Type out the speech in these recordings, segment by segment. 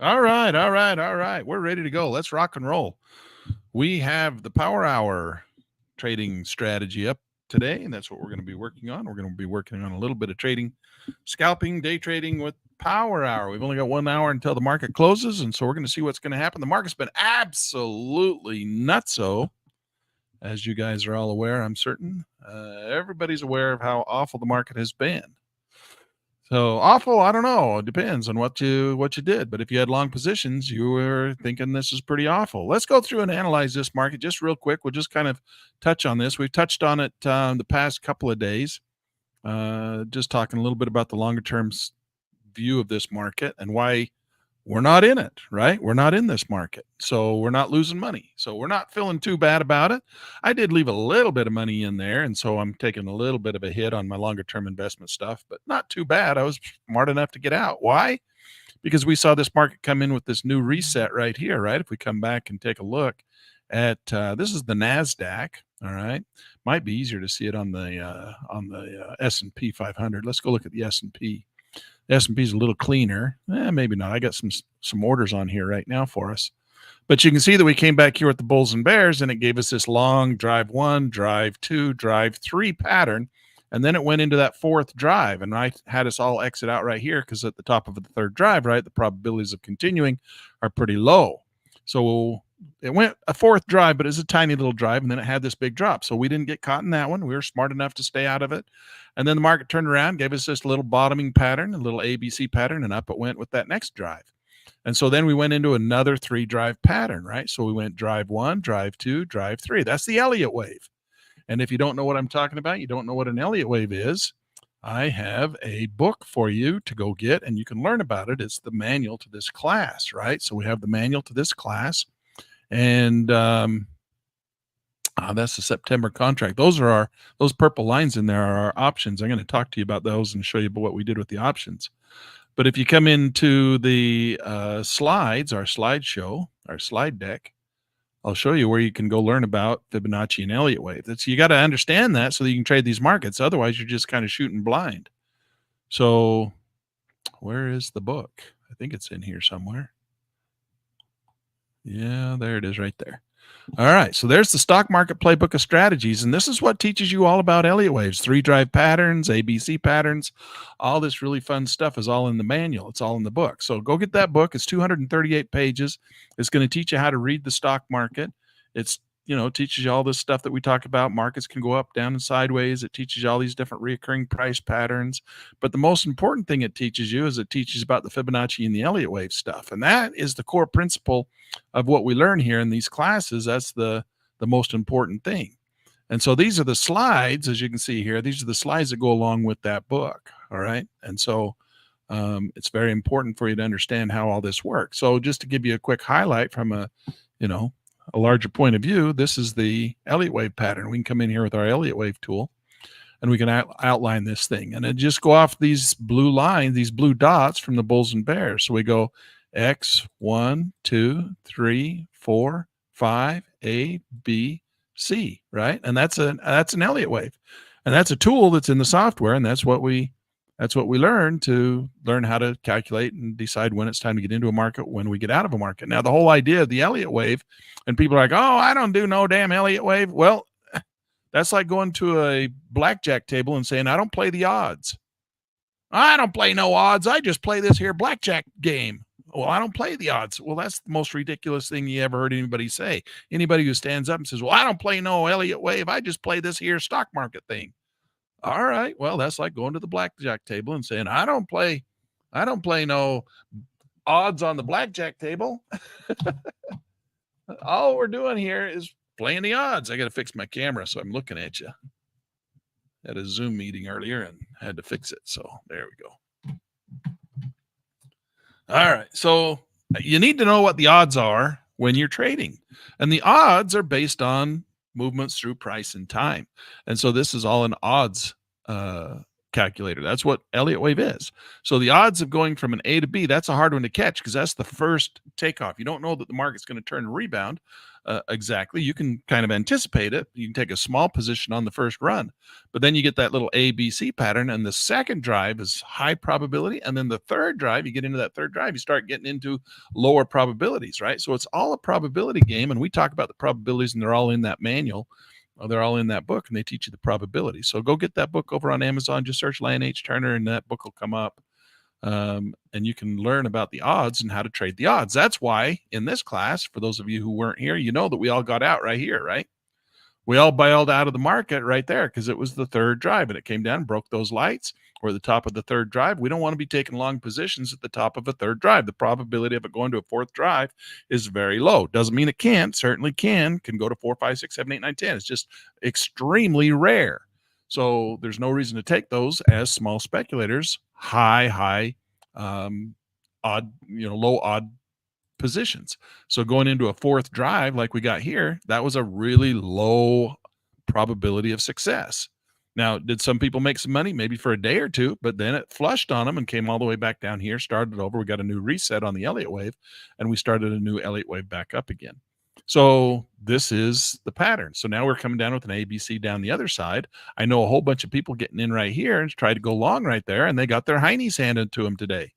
All right, all right, all right. We're ready to go. Let's rock and roll. We have the Power Hour trading strategy up today, and that's what we're going to be working on. We're going to be working on a little bit of trading, scalping, day trading with Power Hour. We've only got 1 hour until the market closes, and so we're going to see what's going to happen. The market's been absolutely nutso, as you guys are all aware, I'm certain. Everybody's aware of how awful the market has been. So awful, I don't know. It depends on what you did. But if you had long positions, you were thinking this is pretty awful. Let's go through and analyze this market just real quick. We'll just kind of touch on this. We've touched on it the past couple of days. Just talking a little bit about the longer term view of this market and why we're not in it, right? We're not in this market. So we're not losing money. So we're not feeling too bad about it. I did leave a little bit of money in there. And so I'm taking a little bit of a hit on my longer term investment stuff, but not too bad. I was smart enough to get out. Why? Because we saw this market come in with this new reset right here, right? If we come back and take a look at this is the NASDAQ. All right. Might be easier to see it on the S&P 500. Let's go look at the S&P. The S&P is a little cleaner. Maybe not. I got some orders on here right now for us. But you can see that we came back here with the bulls and bears, and it gave us this long drive 1, drive 2, drive 3 pattern. And then it went into that fourth drive, and I had us all exit out right here because at the top of the third drive, right, the probabilities of continuing are pretty low. So it went a fourth drive, but it's a tiny little drive, and then it had this big drop. So we didn't get caught in that one. We were smart enough to stay out of it. And then the market turned around, gave us this little bottoming pattern, a little ABC pattern, and up it went with that next drive. And so then we went into another 3-drive pattern, right? So we went drive 1, drive 2, drive 3. That's the Elliott wave. And if you don't know what I'm talking about, you don't know what an Elliott wave is, I have a book for you to go get, and you can learn about it. It's the manual to this class, right? So we have the manual to this class, and that's the September contract. Those purple lines in there are our options. I'm going to talk to you about those and show you what we did with the options. But if you come into the slides, our slideshow, our slide deck, I'll show you where you can go learn about Fibonacci and Elliott wave. You got to understand that so that you can trade these markets. Otherwise, you're just kind of shooting blind. So where is the book? I think it's in here somewhere. Yeah, there it is right there. All right, so there's the stock market playbook of strategies, and this is what teaches you all about Elliott waves, 3-drive patterns, ABC patterns, all this really fun stuff is all in the manual. It's all in the book. So go get that book. It's 238 pages. It's going to teach you how to read the stock market. It's teaches you all this stuff that we talk about. Markets can go up, down, and sideways. It teaches you all these different recurring price patterns. But the most important thing it teaches you is it teaches about the Fibonacci and the Elliott wave stuff. And that is the core principle of what we learn here in these classes. That's the most important thing. And so these are the slides, as you can see here. These are the slides that go along with that book. All right. And so it's very important for you to understand how all this works. So just to give you a quick highlight from a larger point of view, this is the Elliott wave pattern. We can come in here with our Elliott wave tool, and we can outline this thing. And it just go off these blue lines, these blue dots from the bulls and bears. So we go X, 1, 2, 3, 4, 5, A, B, C, right? And that's an Elliott wave. And that's a tool that's in the software, and that's what we learn to learn how to calculate and decide when it's time to get into a market, when we get out of a market. Now, the whole idea of the Elliott wave, and people are like, oh, I don't do no damn Elliott wave. Well, that's like going to a blackjack table and saying, I don't play the odds. I don't play no odds. I just play this here blackjack game. Well, I don't play the odds. Well, that's the most ridiculous thing you ever heard anybody say. Anybody who stands up and says, well, I don't play no Elliott wave. I just play this here stock market thing. All right. Well, that's like going to the blackjack table and saying, I don't play no odds on the blackjack table. All we're doing here is playing the odds. I got to fix my camera, so I'm looking at you. Had a Zoom meeting earlier and had to fix it. So there we go. All right. So you need to know what the odds are when you're trading. And the odds are based on movements through price and time. And so this is all an odds calculator. That's what Elliott wave is. So the odds of going from an A to B, that's a hard one to catch because that's the first takeoff. You don't know that the market's going to turn and rebound exactly. You can kind of anticipate it. You can take a small position on the first run, but then you get that little A, B, C pattern. And the second drive is high probability. And then the third drive, you get into that third drive, you start getting into lower probabilities, right? So it's all a probability game. And we talk about the probabilities and they're all in that manual. They're all in that book and they teach you the probability. So go get that book over on Amazon. Just search Lan Turner and that book will come up. And you can learn about the odds and how to trade the odds. That's why in this class, for those of you who weren't here, you know that we all got out right here, right? We all bailed out of the market right there because it was the third drive and it came down and broke those lights or the top of the third drive. We don't want to be taking long positions at the top of a third drive. The probability of it going to a fourth drive is very low. Doesn't mean it can't, certainly can go to 4, 5, 6, 7, 8, 9, 10. It's just extremely rare. So there's no reason to take those as small speculators, high, odd, low odd positions. So going into a fourth drive like we got here, that was a really low probability of success. Now, did some people make some money? Maybe for a day or two, but then it flushed on them and came all the way back down here, started over. We got a new reset on the Elliott wave, and we started a new Elliott wave back up again. So this is the pattern. So now we're coming down with an ABC down the other side. I know a whole bunch of people getting in right here and tried to go long right there, and they got their heinies handed to them today.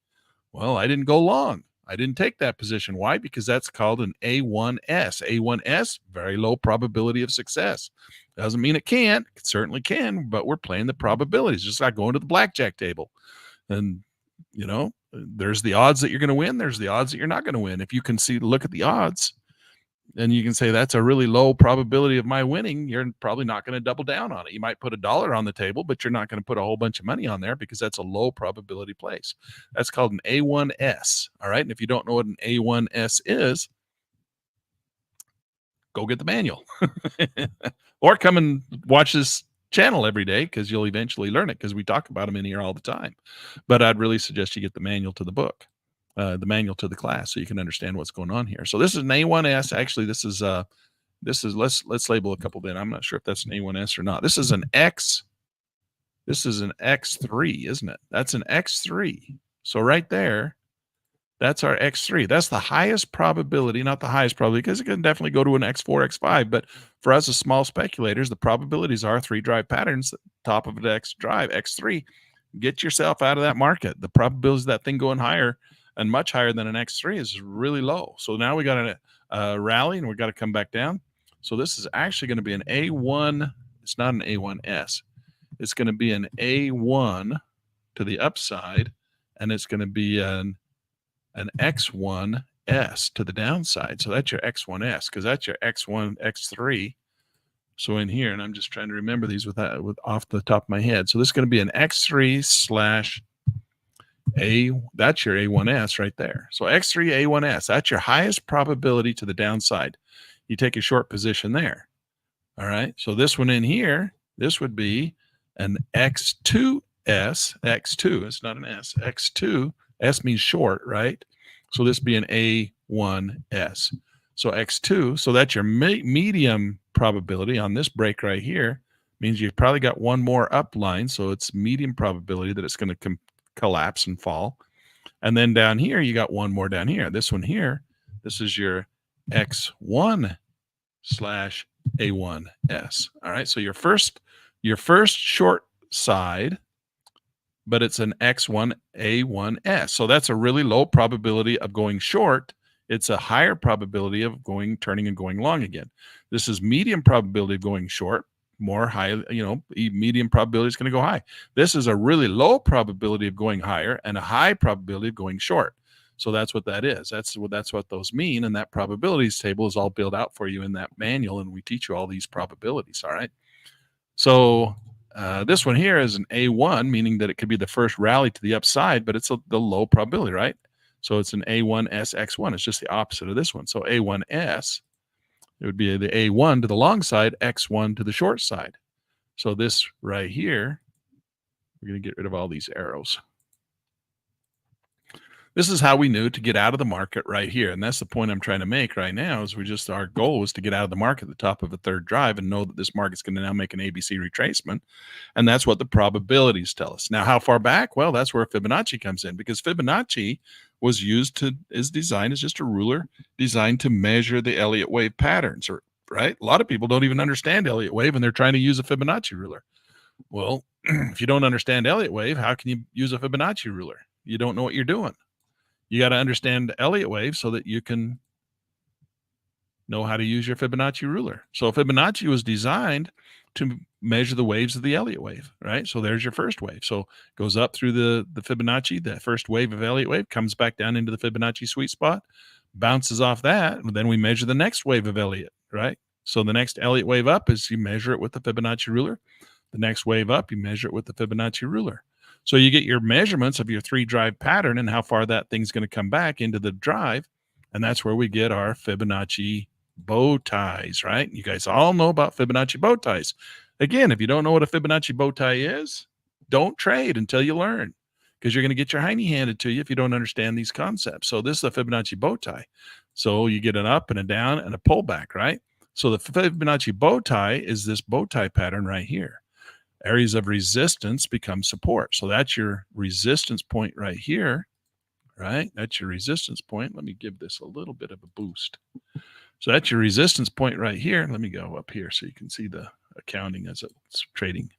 Well, I didn't go long. I didn't take that position. Why? Because that's called an A1S. A1S, very low probability of success. Doesn't mean it can't. It certainly can, but we're playing the probabilities, just like going to the blackjack table. And, there's the odds that you're going to win. There's the odds that you're not going to win. If you can look at the odds, then you can say that's a really low probability of my winning. You're probably not going to double down on it. You might put $1 on the table, but you're not going to put a whole bunch of money on there because that's a low probability place. That's called an A1S. All right. And if you don't know what an A1S is, go get the manual or come and watch this channel every day because you'll eventually learn it because we talk about them in here all the time. But I'd really suggest you get the manual to the book. The manual to the class so you can understand what's going on here. So this is an A1S. Actually, this is let's label a couple then. I'm not sure if that's an A1S or not. This is an X. This is an X3, isn't it? That's an X3. So right there, that's our X3. That's the highest probability, not the highest probability, because it can definitely go to an X4, X5. But for us as small speculators, the probabilities are 3 drive patterns, top of an X drive, X3. Get yourself out of that market. The probability of that thing going higher and much higher than an X3 is really low. So now we got a rally and we got to come back down. So this is actually going to be an A1. It's not an A1S. It's going to be an A1 to the upside, and it's going to be an X1S to the downside. So that's your X1S because that's your X1, X3. So in here, and I'm just trying to remember these with off the top of my head. So this is going to be an X3 / that's your A1S right there. So X3 A1S, that's your highest probability to the downside. You take a short position there. All right. So this one in here, this would be an X2S. X2, it's not an S. X2, S means short, right? So this be an A1S. So X2, so that's your medium probability on this break right here. Means you've probably got one more up line. So it's medium probability that it's going to collapse and fall. And then down here, you got one more down here. This one here, this is your X1 / A1S. All right. So your first short side, but it's an X1 A1S. So that's a really low probability of going short. It's a higher probability of turning and going long again. This is medium probability of going short. More high, medium probability is going to go high. This is a really low probability of going higher and a high probability of going short. So that's what that is. That's what those mean. And that probabilities table is all built out for you in that manual. And we teach you all these probabilities. All right. So this one here is an A1, meaning that it could be the first rally to the upside, but it's the low probability, right? So it's an A1S X1. It's just the opposite of this one. So A1S, it would be the A1 to the long side, X1 to the short side. So this right here, we're going to get rid of all these arrows. This is how we knew to get out of the market right here. And that's the point I'm trying to make right now is our goal was to get out of the market at the top of a third drive and know that this market's going to now make an ABC retracement. And that's what the probabilities tell us. Now, how far back? Well, that's where Fibonacci comes in, because Fibonacci is designed as just a ruler designed to measure the Elliott wave patterns, right? A lot of people don't even understand Elliott wave and they're trying to use a Fibonacci ruler. Well, if you don't understand Elliott wave, how can you use a Fibonacci ruler? You don't know what you're doing. You got to understand Elliott wave so that you can know how to use your Fibonacci ruler. So Fibonacci was designed to measure the waves of the Elliott wave, right? So there's your first wave. So it goes up through the Fibonacci, that first wave of Elliott wave comes back down into the Fibonacci sweet spot, bounces off that, and then we measure the next wave of Elliott, right? So the next Elliott wave up is you measure it with the Fibonacci ruler. The next wave up, you measure it with the Fibonacci ruler. So you get your measurements of your 3-drive pattern and how far that thing's going to come back into the drive. And that's where we get our Fibonacci bow ties, right? You guys all know about Fibonacci bow ties. Again, if you don't know what a Fibonacci bow tie is, don't trade until you learn, because you're going to get your hiney handed to you if you don't understand these concepts. So this is a Fibonacci bow tie. So you get an up and a down and a pullback, right? So the Fibonacci bow tie is this bow tie pattern right here. Areas of resistance become support. So that's your resistance point right here, right? That's your resistance point. Let me give this a little bit of a boost. So that's your resistance point right here. Let me go up here so you can see the accounting as it's trading.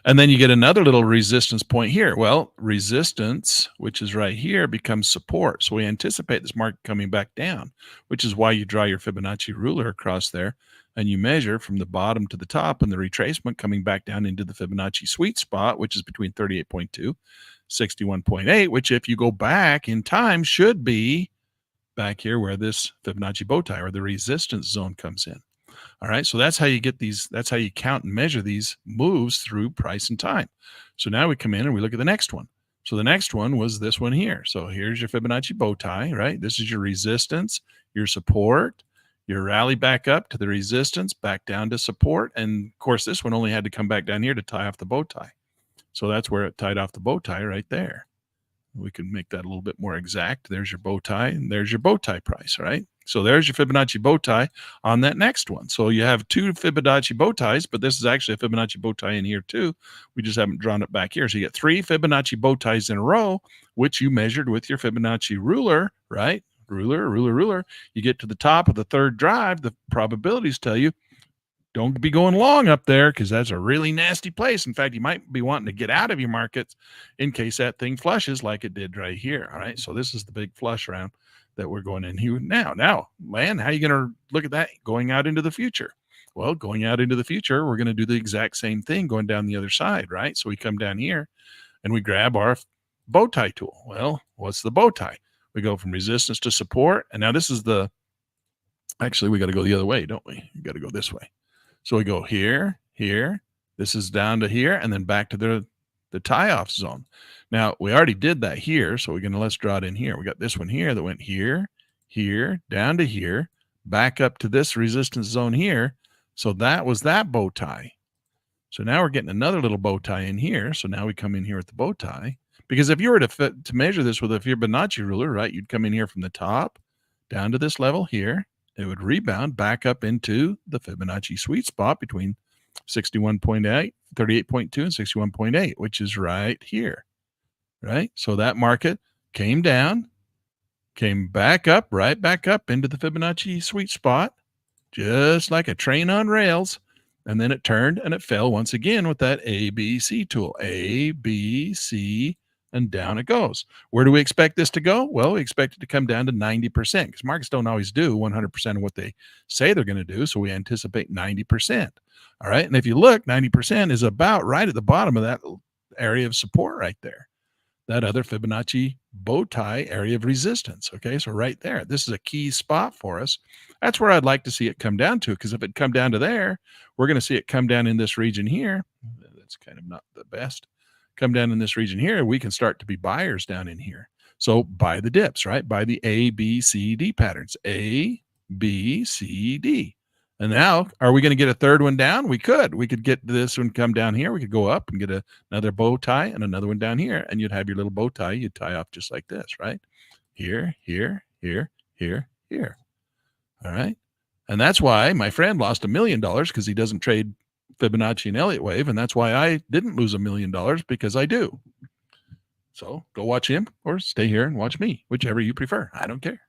And then you get another little resistance point here. Well, resistance, which is right here, becomes support. So we anticipate this market coming back down, which is why you draw your Fibonacci ruler across there and you measure from the bottom to the top and the retracement coming back down into the Fibonacci sweet spot, which is between 38.2, 61.8, which if you go back in time should be back here where this Fibonacci bow tie or the resistance zone comes in. All right, so that's how you get these, that's how you count and measure these moves through price and time. So now we come in and we look at the next one. So the next one was this one here. So here's your Fibonacci bow tie, right? This is your resistance, your support, your rally back up to the resistance, back down to support. And of course, this one only had to come back down here to tie off the bow tie. So that's where it tied off the bow tie right there. We can make that a little bit more exact. There's your bow tie and there's your bow tie price, right? So there's your Fibonacci bow tie on that next one. So you have 2 Fibonacci bow ties, but this is actually a Fibonacci bow tie in here too. We just haven't drawn it back here. So you get 3 Fibonacci bow ties in a row, which you measured with your Fibonacci ruler, right? Ruler. You get to the top of the third drive, the probabilities tell you don't be going long up there because that's a really nasty place. In fact, you might be wanting to get out of your markets in case that thing flushes like it did right here. All right. So this is the big flush round that we're going in here now. Now, Lan, how are you going to look at that going out into the future? Well, going out into the future, we're going to do the exact same thing going down the other side, right? So we come down here and we grab our bow tie tool. Well, what's the bow tie? We go from resistance to support. And now this is actually, we got to go the other way, don't we? You got to go this way. So we go here, this is down to here, and then back to the tie-off zone. Now, we already did that here, so let's draw it in here. We got this one here that went here, down to here, back up to this resistance zone here. So that was that bow tie. So now we're getting another little bow tie in here. So now we come in here with the bow tie. Because if you were to measure this with a Fibonacci ruler, right, you'd come in here from the top down to this level here. It would rebound back up into the Fibonacci sweet spot between 61.8, 38.2, and 61.8, which is right here, right? So that market came down, came back up, right back up into the Fibonacci sweet spot, just like a train on rails. And then it turned and it fell once again with that ABC tool, A, B, C, and down it goes. Where do we expect this to go? Well, we expect it to come down to 90% because markets don't always do 100% of what they say they're going to do. So we anticipate 90%. All right. And if you look, 90% is about right at the bottom of that area of support right there. That other Fibonacci bow tie area of resistance. Okay. So right there, this is a key spot for us. That's where I'd like to see it come down to, because if it come down to there, we're going to see it come down in this region here. That's kind of not the best. Come down in this region here, we can start to be buyers down in here. So buy the dips, right? Buy the A, B, C, D patterns. A, B, C, D. And now, are we going to get a third one down? We could. We could get this one come down here. We could go up and get another bow tie and another one down here. And you'd have your little bow tie. You'd tie off just like this, right? Here, here, here, here, here. All right. And that's why my friend lost $1 million because he doesn't trade Fibonacci and Elliott wave. And that's why I didn't lose $1 million because I do. So go watch him or stay here and watch me, whichever you prefer. I don't care.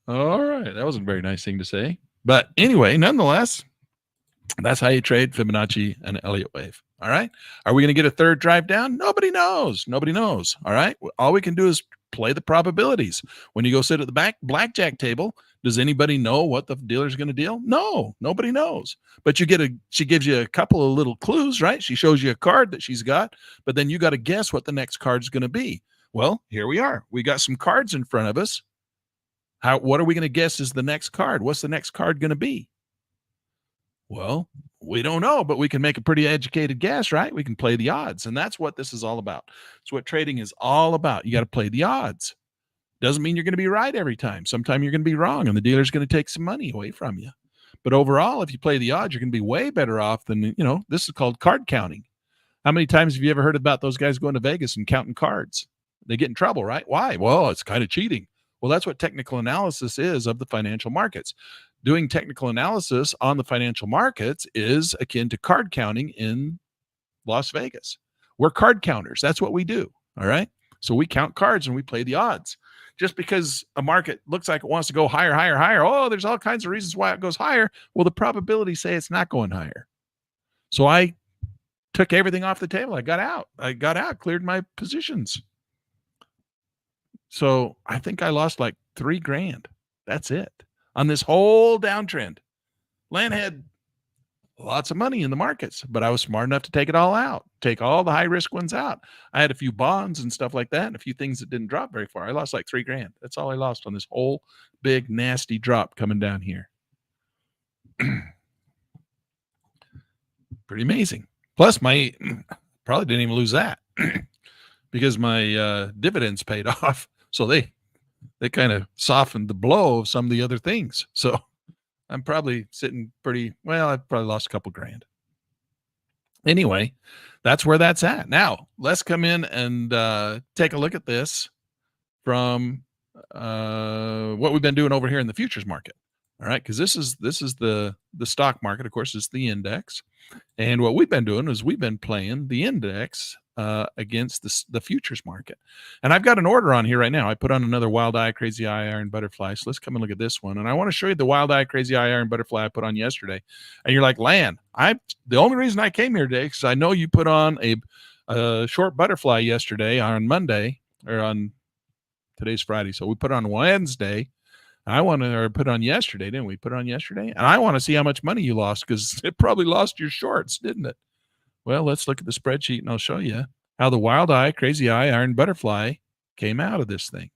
All right. That wasn't a very nice thing to say. But anyway, nonetheless, that's how you trade Fibonacci and Elliott wave. All right. Are we going to get a third drive down? Nobody knows. Nobody knows. All right. All we can do is play the probabilities. When you go sit at the blackjack table, does anybody know what the dealer's going to deal? No, nobody knows. But she gives you a couple of little clues, right? She shows you a card that she's got, but then you got to guess what the next card's going to be. Well, here we are. We got some cards in front of us. What are we going to guess is the next card? What's the next card going to be? Well, we don't know, but we can make a pretty educated guess, right? We can play the odds, and that's what this is all about. It's what trading is all about. You got to play the odds. Doesn't mean you're going to be right every time. Sometimes you're going to be wrong, and the dealer's going to take some money away from you. But overall, if you play the odds, you're going to be way better off than, this is called card counting. How many times have you ever heard about those guys going to Vegas and counting cards? They get in trouble, right? Why? Well, it's kind of cheating. Well, that's what technical analysis is of the financial markets. Doing technical analysis on the financial markets is akin to card counting in Las Vegas. We're card counters. That's what we do. All right. So we count cards and we play the odds. Just because a market looks like it wants to go higher, higher, higher. Oh, there's all kinds of reasons why it goes higher. Well, the probabilities say it's not going higher. So I took everything off the table. I got out, cleared my positions. So I think I lost like $3,000. That's it on this whole downtrend. Lan had lots of money in the markets, but I was smart enough to take it all out, take all the high risk ones out. I had a few bonds and stuff like that and a few things that didn't drop very far. I lost like $3,000. That's all I lost on this whole big, nasty drop coming down here. Pretty amazing. Plus my probably didn't even lose that because my dividends paid off. So they kind of softened the blow of some of the other things. So I'm probably sitting pretty well. I probably lost a couple $1,000. Anyway, that's where that's at. Now let's come in and take a look at this from what we've been doing over here in the futures market. All right, because this is the stock market. Of course, it's the index, and what we've been doing is we've been playing the index against the futures market. And I've got an order on here right now. I put on another wild eye, crazy eye, iron butterfly. So let's come and look at this one. And I want to show you the wild eye, crazy eye, iron butterfly I put on yesterday. And you're like, Lan, the only reason I came here today because I know you put on a short butterfly yesterday on Monday, or on today's Friday. So we put on Wednesday. I want to put on yesterday, didn't we? Put on yesterday. And I want to see how much money you lost because it probably lost your shorts, didn't it? Well, let's look at the spreadsheet and I'll show you how the wild eye, crazy eye, iron butterfly came out of this thing.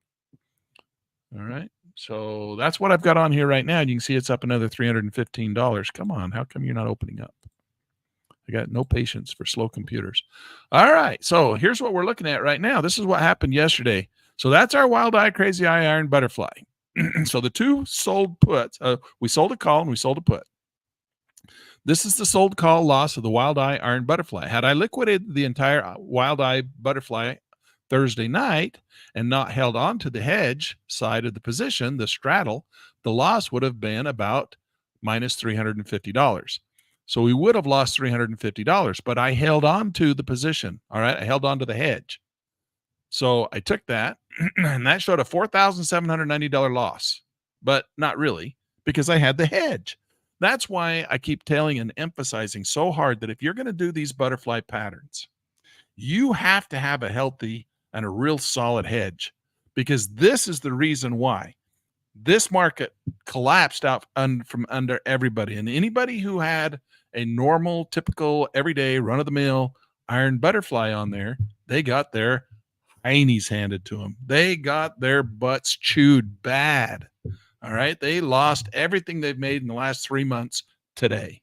All right. So that's what I've got on here right now. You can see it's up another $315. Come on. How come you're not opening up? I got no patience for slow computers. All right. So here's what we're looking at right now. This is what happened yesterday. So that's our wild eye, crazy eye, iron butterfly. So the two sold puts, we sold a call and we sold a put. This is the sold call loss of the wild eye iron butterfly. Had I liquidated the entire wild eye butterfly Thursday night and not held on to the hedge side of the position, the straddle, the loss would have been about minus $350. So we would have lost $350, but I held on to the position. All right. I held on to the hedge. So I took that and that showed a $4,790 loss, but not really because I had the hedge. That's why I keep telling and emphasizing so hard that if you're going to do these butterfly patterns, you have to have a healthy and a real solid hedge, because this is the reason why this market collapsed out from under everybody. And anybody who had a normal, typical, everyday, run-of-the-mill iron butterfly on there, they got their heinies handed to them. They got their butts chewed bad. All right. They lost everything they've made in the last 3 months today.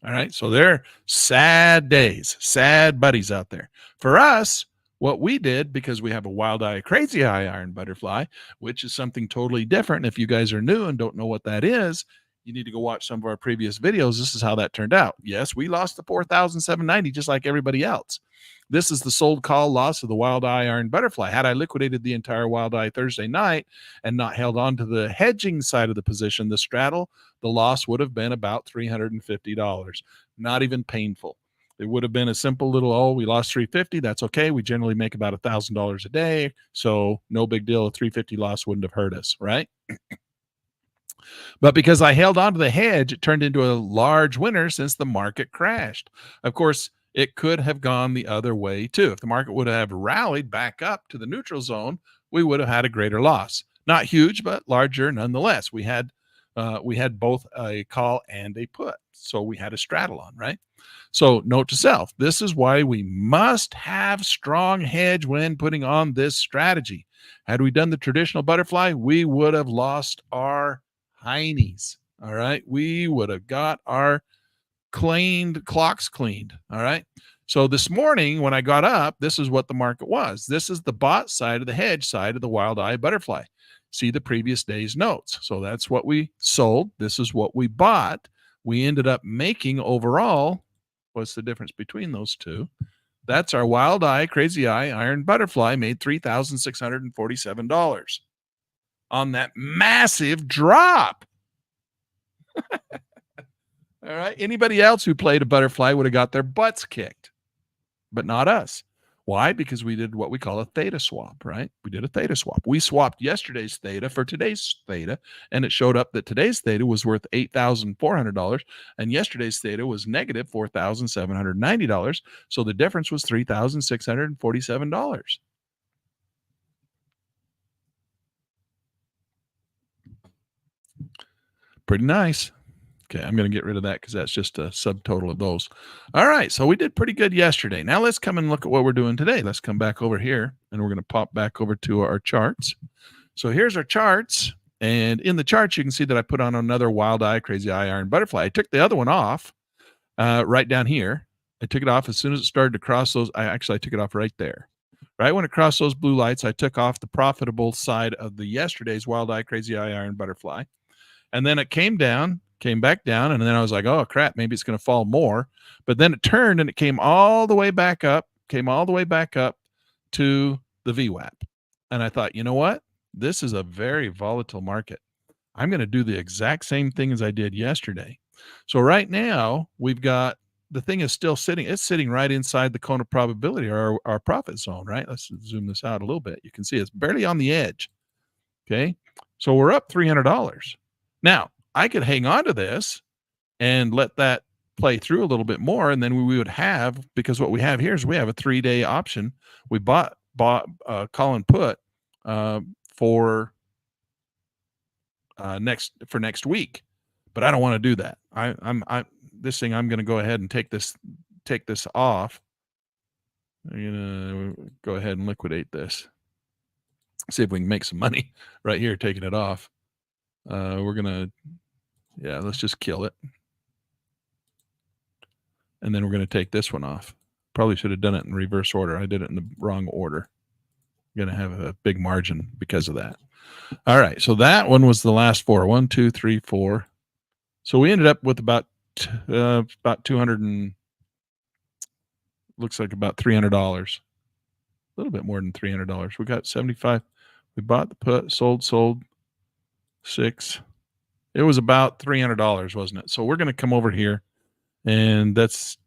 All right. So they're sad days, sad buddies out there. For us, What we did, because we have a wild eye, crazy eye iron butterfly, which is something totally different. If you guys are new and don't know what that is, you need to go watch some of our previous videos. This is how that turned out. Yes, we lost the 4,790 just like everybody else. This is the sold call loss of the wild eye iron butterfly. Had I liquidated the entire wild eye Thursday night and not held on to the hedging side of the position, the straddle, the loss would have been about $350. Not even painful. It would have been a simple little, oh, we lost 350. That's okay. We generally make about $1,000 a day. So no big deal. A 350 loss wouldn't have hurt us, right? But because I held on to the hedge, it turned into a large winner since the market crashed. Of course, it could have gone the other way too. If the market would have rallied back up to the neutral zone, we would have had a greater loss. Not huge, but larger nonetheless. We had both a call and a put, so we had a straddle on, right? So note to self: this is why we must have strong hedge when putting on this strategy. Had we done the traditional butterfly, we would have lost our heinies. All right. We would have got our clocks cleaned. All right. So this morning when I got up, this is what the market was. This is the bought side of the hedge side of the wild eye butterfly. See the previous day's notes. So that's what we sold. This is what we bought. We ended up making overall. What's the difference between those two? That's our wild eye, crazy eye, iron butterfly made $3,647 on that massive drop. All right. Anybody else who played a butterfly would have got their butts kicked, but not us. Why? Because we did what we call a theta swap, right? We did a theta swap. We swapped yesterday's theta for today's theta, and it showed up that today's theta was worth $8,400, and yesterday's theta was negative $4,790. So the difference was $3,647. Pretty nice. Okay, I'm going to get rid of that because that's just a subtotal of those. All right, so we did pretty good yesterday. Now let's come and look at what we're doing today. Let's come back over here, and we're going to pop back over to our charts. So here's our charts, and in the charts, you can see that I put on another wild eye, crazy eye, iron butterfly. I took the other one off right down here. I took it off as soon as it started to cross those. I took it off right there. Right when it crossed those blue lights, I took off the profitable side of the yesterday's wild eye, crazy eye, iron butterfly. And then it came back down, and then I was like, oh, crap, maybe it's going to fall more. But then it turned, and it came all the way back up to the VWAP. And I thought, you know what? This is a very volatile market. I'm going to do the exact same thing as I did yesterday. So right now, we've got the thing is still sitting. It's sitting right inside the cone of probability, or our profit zone, right? Let's zoom this out a little bit. You can see it's barely on the edge. Okay. So we're up $300. Now, I could hang on to this and let that play through a little bit more, and then we would have, because what we have here is we have a 3-day option. We bought call and put for next week, but I don't want to do that. I'm going to go ahead and take this off. I'm going to go ahead and liquidate this. See if we can make some money right here taking it off. Let's just kill it. And then we're going to take this one off. Probably should have done it in reverse order. I did it in the wrong order. I'm going to have a big margin because of that. All right. So that one was the last four. 1, 2, 3, 4. So we ended up with about 200 and looks like about $300. A little bit more than $300. We got 75. We bought the put, sold 6. It was about $300, wasn't it? So we're going to come over here, and that's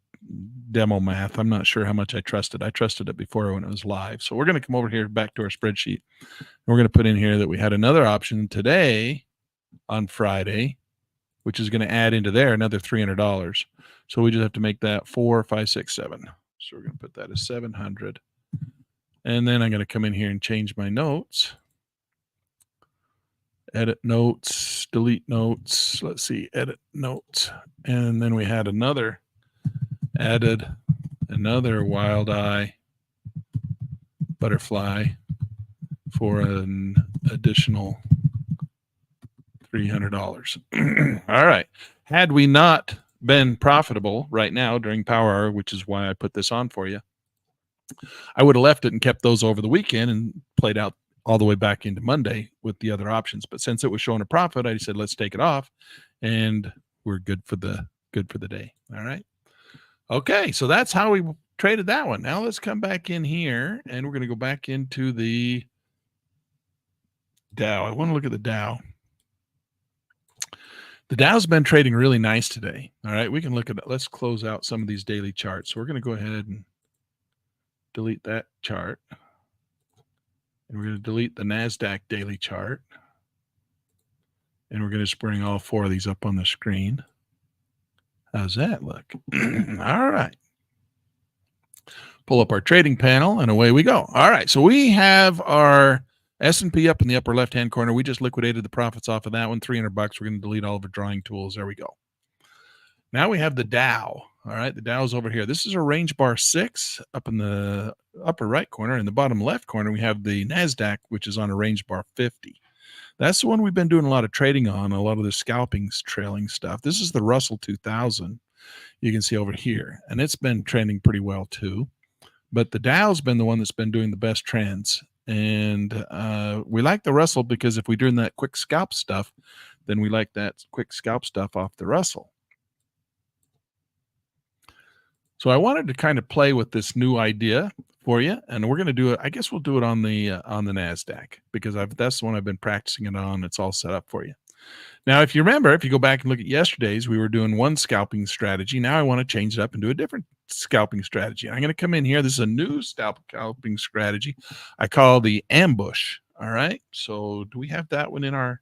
demo math. I'm not sure how much I trusted. I trusted it before when it was live. So we're going to come over here back to our spreadsheet. And we're going to put in here that we had another option today on Friday, which is going to add into there another $300. So we just have to make that 4, 5, 6, 7. So we're going to put that as 700. And then I'm going to come in here and change my notes. Edit notes, delete notes. Let's see, edit notes. And then we had added another wild eye butterfly for an additional $300. All right. Had we not been profitable right now during power hour, which is why I put this on for you, I would have left it and kept those over the weekend and played out all the way back into Monday with the other options. But since it was showing a profit, I said, let's take it off, and we're good for the day. All right. Okay. So that's how we traded that one. Now let's come back in here, and we're going to go back into the Dow. I want to look at the Dow. The Dow's been trading really nice today. All right. We can look at it. Let's close out some of these daily charts. So we're going to go ahead and delete that chart. And we're going to delete the NASDAQ daily chart. And we're going to just bring all four of these up on the screen. How's that look? All right. Pull up our trading panel, and away we go. All right. So we have our S&P up in the upper left-hand corner. We just liquidated the profits off of that one, $300. We're going to delete all of our drawing tools. There we go. Now we have the Dow. All right, the Dow's over here. This is a range bar 6 up in the upper right corner. In the bottom left corner, we have the NASDAQ, which is on a range bar 50. That's the one we've been doing a lot of trading on, a lot of the scalping, trailing stuff. This is the Russell 2000. You can see over here, and it's been trending pretty well too. But the Dow's been the one that's been doing the best trends. And we like the Russell because if we're doing that quick scalp stuff, then we like that quick scalp stuff off the Russell. So I wanted to kind of play with this new idea for you, and we're going to do it. I guess we'll do it on the NASDAQ because that's the one I've been practicing it on. It's all set up for you. Now, if you remember, if you go back and look at yesterday's, we were doing one scalping strategy. Now I want to change it up and do a different scalping strategy. I'm going to come in here. This is a new scalping strategy I call the ambush. All right. So do we have that one in our,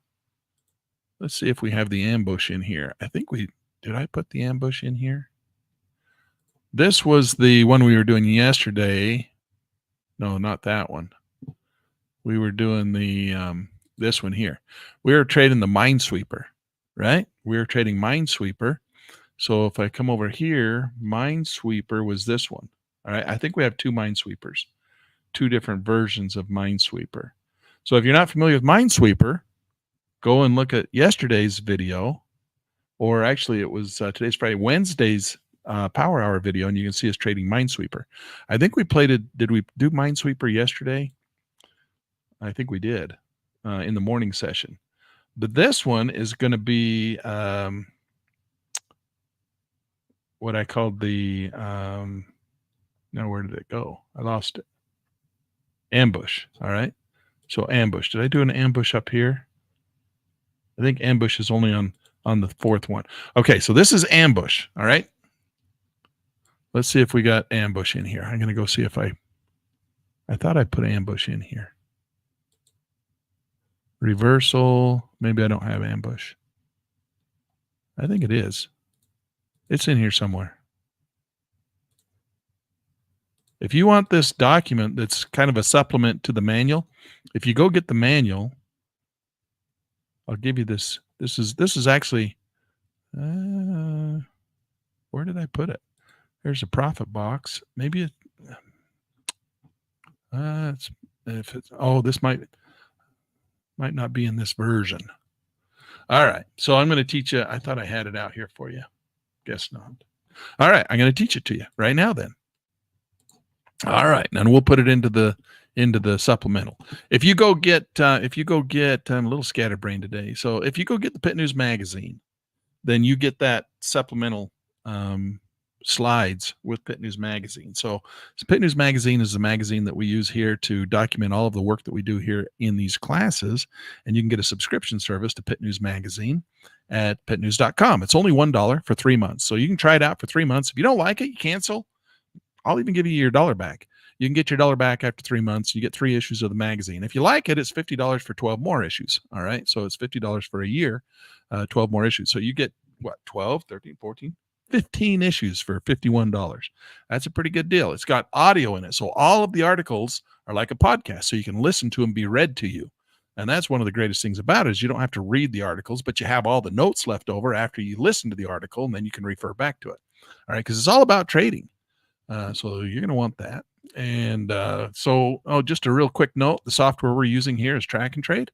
let's see if we have the ambush in here. I think did I put the ambush in here? This was the one we were doing yesterday. No, not that one. We were doing the this one here. We were trading the Minesweeper, right? We were trading Minesweeper. So if I come over here, Minesweeper was this one. All right. I think we have two Minesweepers, two different versions of Minesweeper. So if you're not familiar with Minesweeper, go and look at yesterday's video, or actually it was today's Friday, Wednesday's Power Hour video, and you can see us trading Minesweeper. I think we played it. Did we do Minesweeper yesterday? I think we did in the morning session. But this one is going to be what I called the now where did it go? I lost it. Ambush. All right. So ambush. Did I do an ambush up here? I think ambush is only on the fourth one. Okay, so this is ambush. All right. Let's see if we got ambush in here. I'm going to go see if I thought I put ambush in here. Reversal. Maybe I don't have ambush. I think it is. It's in here somewhere. If you want this document that's kind of a supplement to the manual, if you go get the manual, I'll give you this. This is actually, where did I put it? There's a profit box. Maybe this might not be in this version. All right. So I'm going to teach you. I thought I had it out here for you. Guess not. All right. I'm going to teach it to you right now then. All right. And we'll put it into the supplemental. If you go get, I'm a little scatterbrained today. So if you go get the Pit News magazine, then you get that supplemental slides with Pit News magazine. So Pit News magazine is the magazine that we use here to document all of the work that we do here in these classes. And you can get a subscription service to Pit News magazine at pitnews.com. It's only $1 for 3 months. So you can try it out for 3 months. If you don't like it, you cancel. I'll even give you your $1 back. You can get your $1 back after 3 months. You get 3 issues of the magazine. If you like it, it's $50 for 12 more issues. All right. So it's $50 for a year, 12 more issues. So you get what, 12, 13, 14, 15 issues for $51. That's a pretty good deal. It's got audio in it. So all of the articles are like a podcast. So you can listen to them be read to you. And that's one of the greatest things about it is you don't have to read the articles, but you have all the notes left over after you listen to the article, and then you can refer back to it. All right. Because it's all about trading. So you're going to want that. And just a real quick note, the software we're using here is Track and Trade.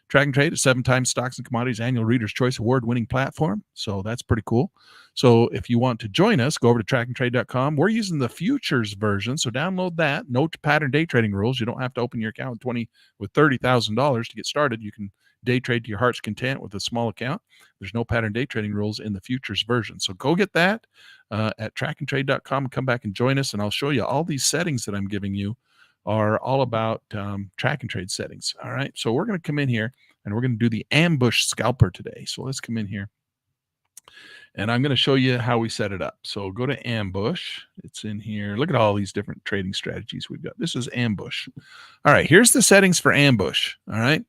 Track and Trade is 7 times Stocks and Commodities annual Reader's Choice Award-winning platform. So that's pretty cool. So if you want to join us, go over to trackandtrade.com. We're using the futures version, so download that. No pattern day trading rules. You don't have to open your account with $30,000 to get started. You can day trade to your heart's content with a small account. There's no pattern day trading rules in the futures version. So go get that at trackandtrade.com and come back and join us, and I'll show you all these settings that I'm giving you are all about track and trade settings. All right. So we're going to come in here and we're going to do the ambush scalper today. So let's come in here and I'm going to show you how we set it up. So go to ambush. It's in here. Look at all these different trading strategies we've got. This is ambush. All right. Here's the settings for ambush. All right.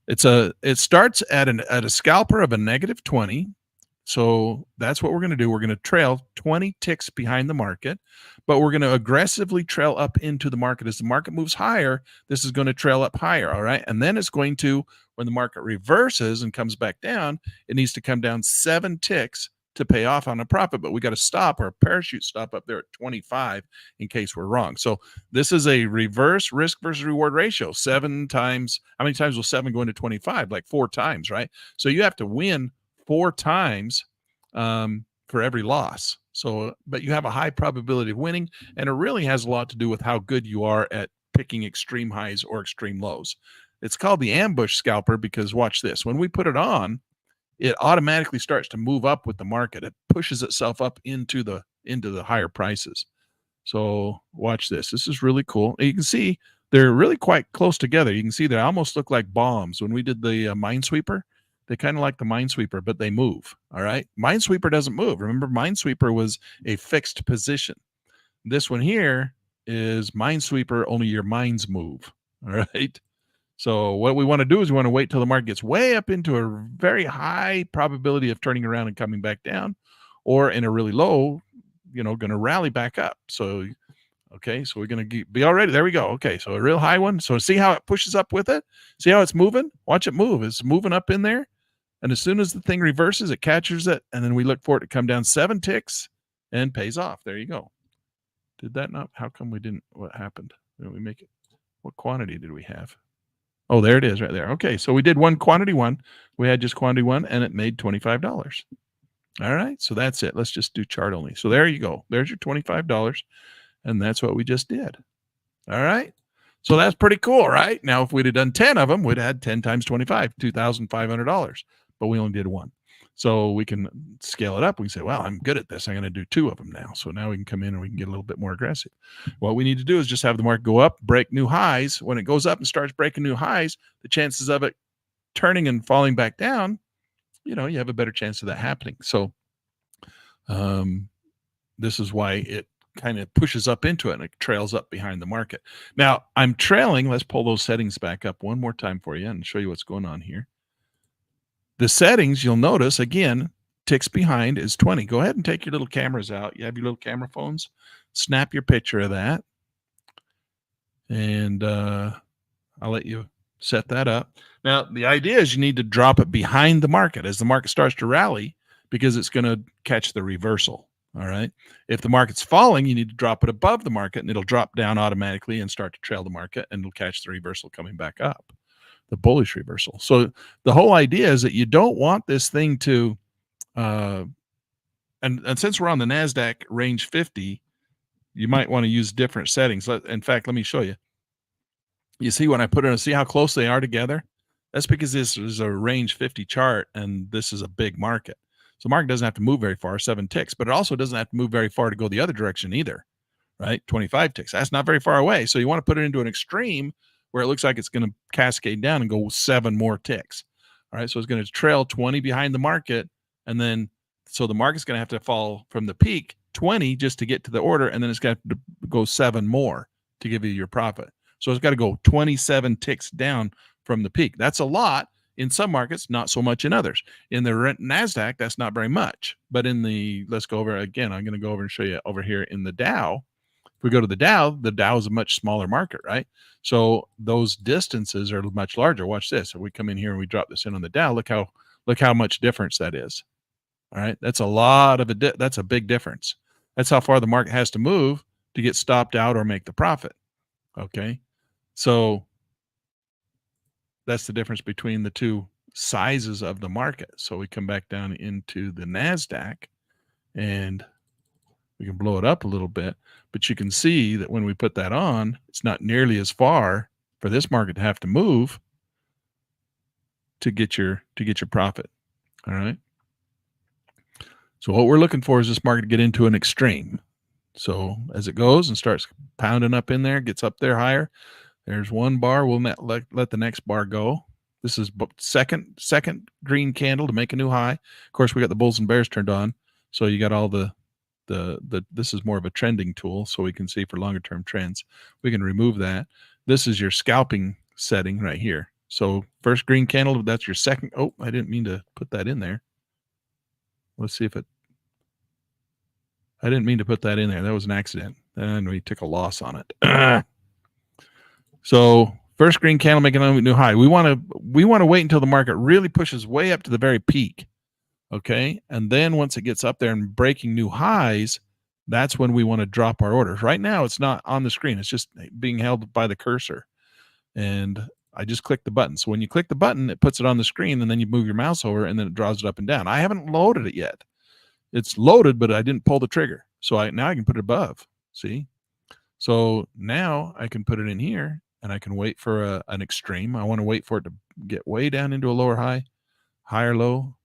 It starts at a scalper of a -20. So that's what we're going to do. We're going to trail 20 ticks behind the market, but we're going to aggressively trail up into the market. As the market moves higher, this is going to trail up higher, all right? And then it's going to, when the market reverses and comes back down, it needs to come down 7 ticks to pay off on a profit, but we got to stop our parachute stop up there at 25 in case we're wrong. So this is a reverse risk versus reward ratio. 7 times, how many times will 7 go into 25? Like 4 times, right? So you have to win 4 times for every loss. So, but you have a high probability of winning, and it really has a lot to do with how good you are at picking extreme highs or extreme lows. It's called the ambush scalper because watch this. When we put it on, it automatically starts to move up with the market. It pushes itself up into the higher prices. So watch this. This is really cool. You can see they're really quite close together. You can see they almost look like bombs. When we did the Minesweeper, they kind of like the Minesweeper, but they move. All right. Minesweeper doesn't move. Remember, Minesweeper was a fixed position. This one here is Minesweeper, only your mines move. All right. So what we want to do is we want to wait till the market gets way up into a very high probability of turning around and coming back down, or in a really low, going to rally back up. So, okay, so we're going to be all ready. There we go. Okay, so a real high one. So see how it pushes up with it? See how it's moving? Watch it move. It's moving up in there. And as soon as the thing reverses, it catches it. And then we look for it to come down 7 ticks and pays off. There you go. Did that not? How come we didn't? What happened? Didn't we make it? What quantity did we have? Oh, there it is right there. Okay, so we did one quantity one. We had just quantity one, and it made $25. All right, so that's it. Let's just do chart only. So there you go. There's your $25, and that's what we just did. All right, so that's pretty cool, right? Now, if we'd have done 10 of them, we'd have had 10 times 25, $2,500, but we only did one. So we can scale it up. We can say, well, I'm good at this. I'm going to do 2 of them now. So now we can come in and we can get a little bit more aggressive. What we need to do is just have the market go up, break new highs. When it goes up and starts breaking new highs, the chances of it turning and falling back down, you have a better chance of that happening. So this is why it kind of pushes up into it and it trails up behind the market. Now I'm trailing. Let's pull those settings back up one more time for you and show you what's going on here. The settings, you'll notice, again, ticks behind is 20. Go ahead and take your little cameras out. You have your little camera phones. Snap your picture of that. And I'll let you set that up. Now, the idea is you need to drop it behind the market as the market starts to rally because it's going to catch the reversal. All right. If the market's falling, you need to drop it above the market, and it'll drop down automatically and start to trail the market, and it'll catch the reversal coming back up. The bullish reversal. So the whole idea is that you don't want this thing to, and since we're on the NASDAQ range 50, you might want to use different settings. In fact, let me show you. You see when I put it in, see how close they are together? That's because this is a range 50 chart, and this is a big market. So market doesn't have to move very far, 7 ticks, but it also doesn't have to move very far to go the other direction either, right? 25 ticks. That's not very far away. So you want to put it into an extreme where it looks like it's going to cascade down and go 7 more ticks. All right, so it's going to trail 20 behind the market, and then so the market's going to have to fall from the peak 20 just to get to the order, and then it's got to go 7 more to give you your profit. So it's got to go 27 ticks down from the peak. That's a lot in some markets, not so much in others. In the NASDAQ, that's not very much. But in the, let's go over again, I'm going to go over and show you over here in the Dow. If we go to the Dow is a much smaller market, right? So those distances are much larger. Watch this. If we come in here and we drop this in on the Dow, look how much difference that is. All right, that's a lot of that's a big difference. That's how far the market has to move to get stopped out or make the profit. Okay, so That's the difference between the two sizes of the market. So we come back down into the NASDAQ and we can blow it up a little bit, but you can see that when we put that on, it's not nearly as far for this market to have to move to get your profit. All right. So what we're looking for is this market to get into an extreme. So as it goes and starts pounding up in there, gets up there higher, there's one bar. We'll let the next bar go. This is second green candle to make a new high. Of course, we got the bulls and bears turned on, so you got all the this is more of a trending tool, so we can see for longer term trends. We can remove that. This is your scalping setting right here. So first green candle, that's your second. Oh, I didn't mean to put that in there. Let's see if it. I didn't mean to put that in there. That was an accident, and we took a loss on it. So first green candle making a new high. We want to wait until the market really pushes way up to the very peak. Okay. And then once it gets up there and breaking new highs, that's when we want to drop our orders. Right now, it's not on the screen. It's just being held by the cursor. And I just click the button. So when you click the button, it puts it on the screen, and then you move your mouse over, and then it draws it up and down. I haven't loaded it yet. It's loaded, but I didn't pull the trigger. So now I can put it above. See? So now I can put it in here, and I can wait for an extreme. I want to wait for it to get way down into a lower high, higher low,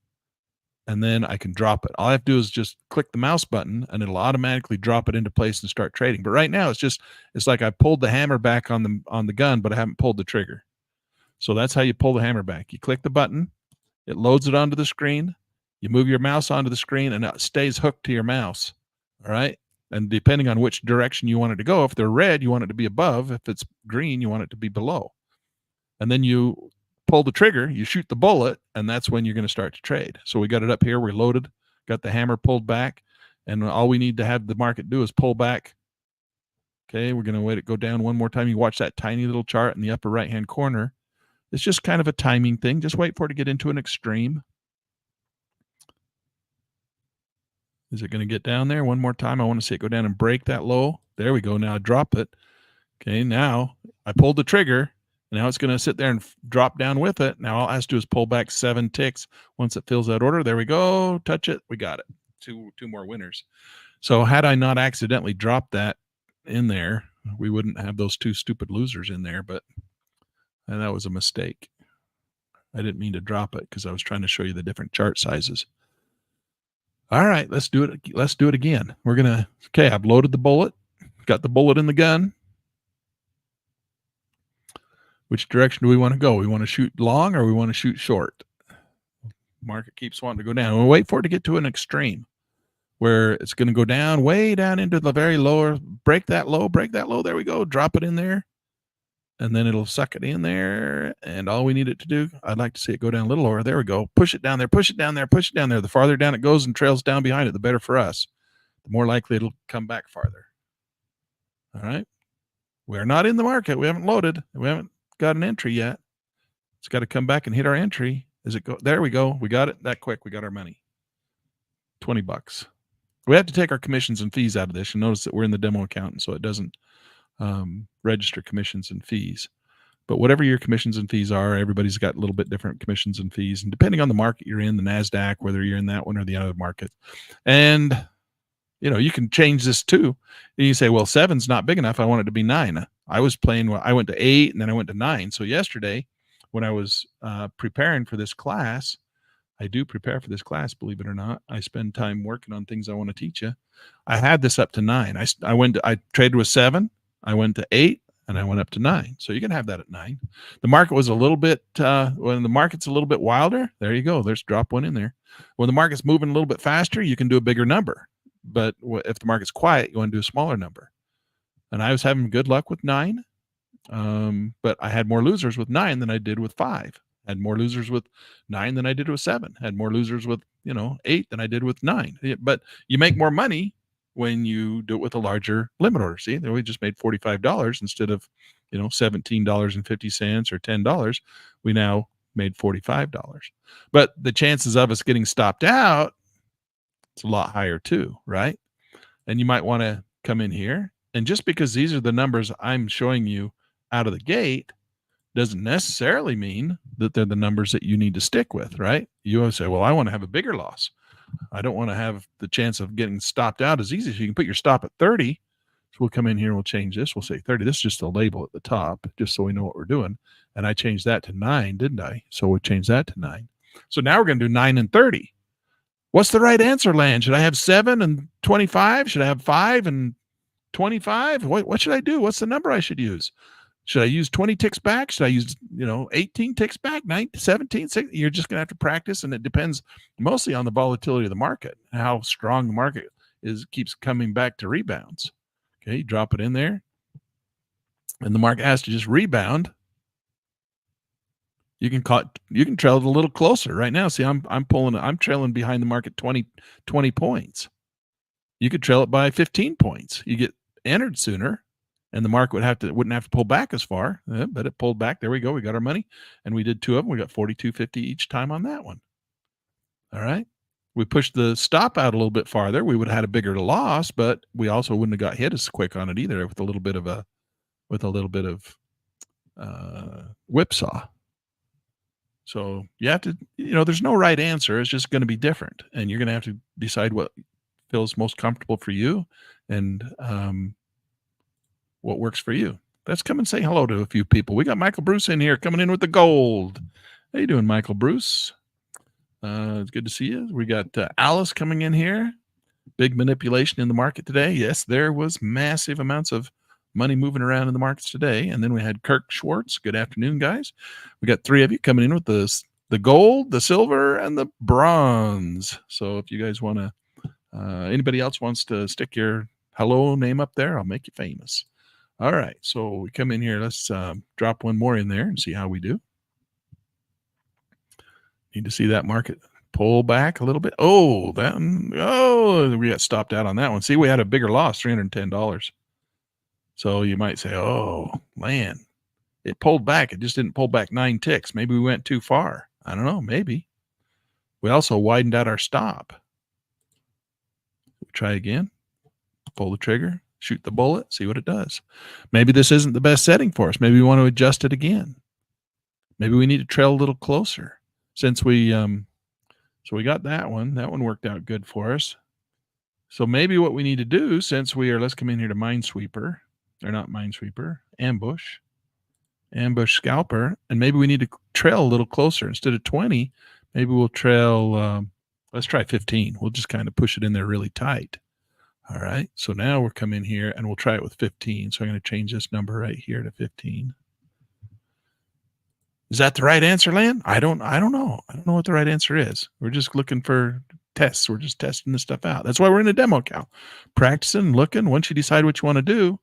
and then I can drop it. All I have to do is just click the mouse button, and it'll automatically drop it into place and start trading. But right now, it's like I pulled the hammer back on the gun, but I haven't pulled the trigger. So that's how you pull the hammer back. You click the button, it loads it onto the screen. You move your mouse onto the screen, and it stays hooked to your mouse. All right. And depending on which direction you want it to go, if they're red, you want it to be above. If it's green, you want it to be below. And then you pull the trigger, you shoot the bullet, and that's when you're going to start to trade. So we got it up here. We're loaded, got the hammer pulled back, and all we need to have the market do is pull back. Okay, we're going to wait it go down one more time. You watch that tiny little chart in the upper right-hand corner. It's just kind of a timing thing. Just wait for it to get into an extreme. Is it going to get down there one more time? I want to see it go down and break that low. There we go. Now I drop it. Okay, now I pulled the trigger. Now it's going to sit there and drop down with it. Now all I have to do is pull back 7 ticks. Once it fills that order, there we go. Touch it. We got it. Two more winners. So had I not accidentally dropped that in there, we wouldn't have those 2 stupid losers in there. But that was a mistake. I didn't mean to drop it because I was trying to show you the different chart sizes. All right, let's do it. Let's do it again. Okay, I've loaded the bullet, got the bullet in the gun. Which direction do we want to go? We want to shoot long or we want to shoot short? Market keeps wanting to go down. We'll wait for it to get to an extreme where it's going to go down, way down into the very lower, break that low. There we go. Drop it in there. And then it'll suck it in there. And all we need it to do, I'd like to see it go down a little lower. There we go. Push it down there, push it down there, push it down there. The farther down it goes and trails down behind it, the better for us. The more likely it'll come back farther. All right. We're not in the market. We haven't loaded. We haven't got an entry yet. It's got to come back and hit our entry. There we go. We got it that quick. We got our money. $20. We have to take our commissions and fees out of this. And notice that we're in the demo account, and so it doesn't register commissions and fees. But whatever your commissions and fees are, everybody's got a little bit different commissions and fees. And depending on the market you're in, the NASDAQ, whether you're in that one or the other market. And, you can change this too. And you say, well, 7's not big enough. I want it to be 9. I went to 8 and then I went to 9. So yesterday when I was preparing for this class, I do prepare for this class, believe it or not. I spend time working on things I want to teach you. I had this up to 9. I traded with 7. I went to 8 and I went up to 9. So you can have that at 9. The market was a little bit, when the market's a little bit wilder, there you go. There's drop one in there. When the market's moving a little bit faster, you can do a bigger number. But if the market's quiet, you want to do a smaller number. And I was having good luck with 9. But I had more losers with 9 than I did with 5. Had more losers with 9 than I did with 7. Had more losers with, 8 than I did with 9. But you make more money when you do it with a larger limit order. See, we just made $45 instead of, $17.50 or $10. We now made $45. But the chances of us getting stopped out, it's a lot higher too, right? And you might want to come in here. And just because these are the numbers I'm showing you out of the gate doesn't necessarily mean that they're the numbers that you need to stick with, right? You always say, well, I want to have a bigger loss. I don't want to have the chance of getting stopped out as easy. So you can put your stop at 30. So we'll come in here and we'll change this. We'll say 30. This is just a label at the top, just so we know what we're doing. And I changed that to 9, didn't I? So we changed that to 9. So now we're going to do 9 and 30. What's the right answer, Lan? Should I have 7 and 25? Should I have 5 and 25? What should I do? What's the number I should use? Should I use 20 ticks back? Should I use, 18 ticks back, 19, 17, 16? You're just going to have to practice, and it depends mostly on the volatility of the market, how strong the market keeps coming back to rebounds. Okay, drop it in there, and the market has to just rebound. You can trail it a little closer right now. See, I'm trailing behind the market 20 points. You could trail it by 15 points. You get entered sooner, and the market wouldn't have to pull back as far, but it pulled back. There we go. We got our money, and we did 2 of them. We got 42.50 each time on that one. All right. We pushed the stop out a little bit farther. We would have had a bigger loss, but we also wouldn't have got hit as quick on it either with a little bit of whipsaw. So you have to, there's no right answer. It's just going to be different, and you're going to have to decide what feels most comfortable for you and what works for you. Let's come and say hello to a few people. We got Michael Bruce in here coming in with the gold. How you doing, Michael Bruce? It's good to see you. We got Alice coming in here. Big manipulation in the market today. Yes, there was massive amounts of money moving around in the markets today. And then we had Kirk Schwartz. Good afternoon, guys. We got 3 of you coming in with the gold, the silver, and the bronze. So if you guys want to, anybody else wants to stick your hello name up there, I'll make you famous. All right. So we come in here. Let's drop one more in there and see how we do. Need to see that market pull back a little bit. Oh, we got stopped out on that one. See, we had a bigger loss, $310. So you might say, oh, man, it pulled back. It just didn't pull back 9 ticks. Maybe we went too far. I don't know. Maybe. We also widened out our stop. Try again. Pull the trigger. Shoot the bullet. See what it does. Maybe this isn't the best setting for us. Maybe we want to adjust it again. Maybe we need to trail a little closer. Since we got that one. That one worked out good for us. So maybe what we need to do, since let's come in here to Minesweeper. They're not Minesweeper. Ambush Scalper. And maybe we need to trail a little closer. Instead of 20, maybe we'll trail, let's try 15. We'll just kind of push it in there really tight. All right. So now we'll come in here and we'll try it with 15. So I'm going to change this number right here to 15. Is that the right answer, Lan? I don't know. I don't know what the right answer is. We're just looking for tests. We're just testing this stuff out. That's why we're in a demo account. Practicing, looking. Once you decide what you want to do,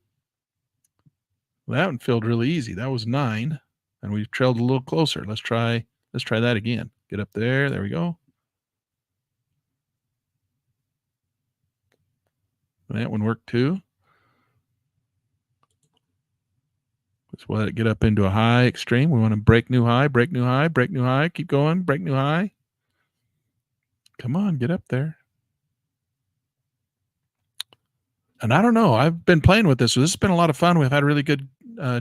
well, that one felt really easy. That was 9, and we trailed a little closer. Let's try that again. Get up there. There we go. That one worked too. Let's let it get up into a high extreme. We want to break new high, break new high, break new high. Keep going, break new high. Come on, get up there. And I don't know. I've been playing with this. So this has been a lot of fun. We've had really good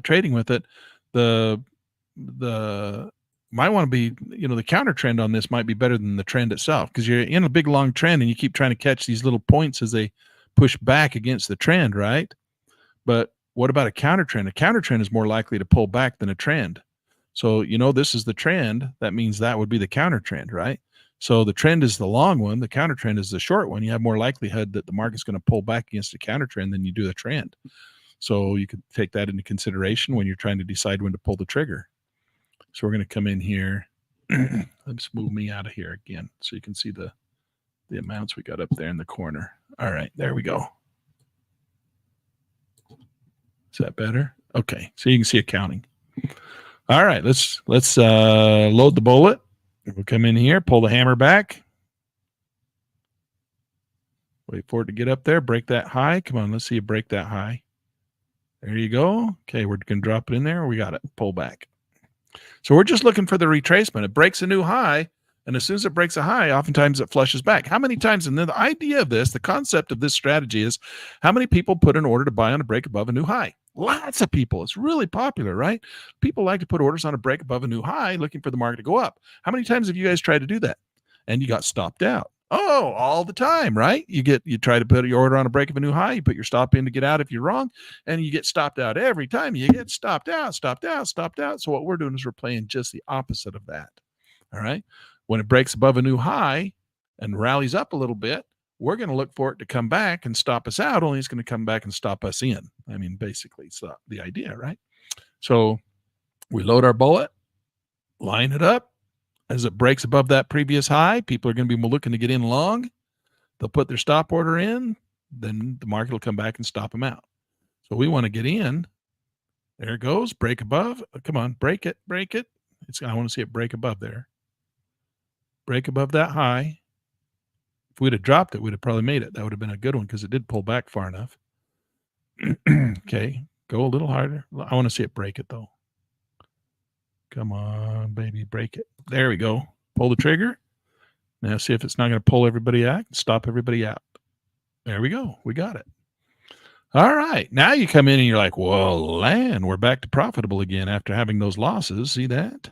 trading with it. The might want to be, the counter trend on this might be better than the trend itself, because you're in a big long trend and you keep trying to catch these little points as they push back against the trend, right? But what about a counter trend? A counter trend is more likely to pull back than a trend. So, this is the trend. That means that would be the counter trend, right? So the trend is the long one. The counter trend is the short one. You have more likelihood that the market's going to pull back against the counter trend than you do the trend. So you could take that into consideration when you're trying to decide when to pull the trigger. So we're going to come in here. Let's move me out of here again so you can see the amounts we got up there in the corner. All right, there we go. Is that better? Okay, so you can see accounting. All right, let's load the bullet. We'll come in here, pull the hammer back. Wait for it to get up there, break that high. Come on, let's see you break that high. There you go. Okay, we're going to drop it in there. We got it. Pull back. So we're just looking for the retracement. It breaks a new high, and as soon as it breaks a high, oftentimes it flushes back. How many times? And then the idea of this, the concept of this strategy is how many people put an order to buy on a break above a new high? Lots of people. It's really popular, right? People like to put orders on a break above a new high looking for the market to go up. How many times have you guys tried to do that and you got stopped out? Oh, all the time, right? You try to put your order on a break of a new high, you put your stop in to get out if you're wrong, and you get stopped out every time. You get stopped out, stopped out, stopped out. So what we're doing is we're playing just the opposite of that. All right. When it breaks above a new high and rallies up a little bit, we're going to look for it to come back and stop us out. Only it's going to come back and stop us in. I mean, basically, it's the idea, right? So we load our bullet, line it up. As it breaks above that previous high, people are going to be looking to get in long. They'll put their stop order in. Then the market will come back and stop them out. So we want to get in. There it goes. Break above. Come on, break it, break it. I want to see it break above there. Break above that high. If we'd have dropped it, we'd have probably made it. That would have been a good one because it did pull back far enough. Okay, go a little harder. I want to see it break it, though. Come on, baby, break it. There we go. Pull the trigger. Now see if it's not going to pull everybody out, stop everybody out. There we go. We got it. All right. Now you come in and you're like, well, Lan, we're back to profitable again after having those losses. See that?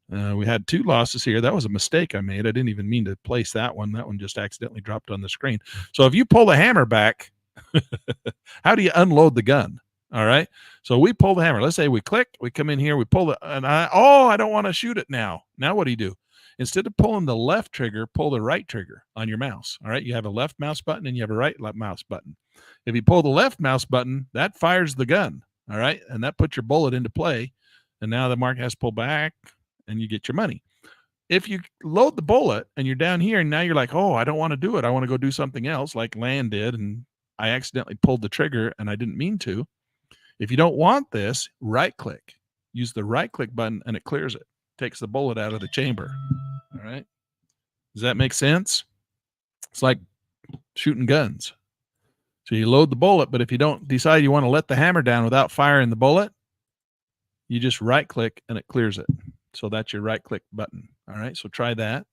We had 2 losses here. That was a mistake I made. I didn't even mean to place that one. That one just accidentally dropped on the screen. So if you pull the hammer back, how do you unload the gun? All right. So we pull the hammer. Let's say we click, we come in here, we pull the, and I don't want to shoot it now. Now what do? Instead of pulling the left trigger, pull the right trigger on your mouse. All right. You have a left mouse button and you have a right mouse button. If you pull the left mouse button, that fires the gun. All right. And that puts your bullet into play. And now the market has to pull back and you get your money. If you load the bullet and you're down here and now you're like, oh, I don't want to do it. I want to go do something else like Lan did. And I accidentally pulled the trigger and I didn't mean to. If you don't want this, right click. Use the right click button and it clears it. Takes the bullet out of the chamber. All right. Does that make sense? It's like shooting guns. So you load the bullet, but if you don't decide you want to let the hammer down without firing the bullet, you just right click and it clears it. So that's your right click button. All right. So try that.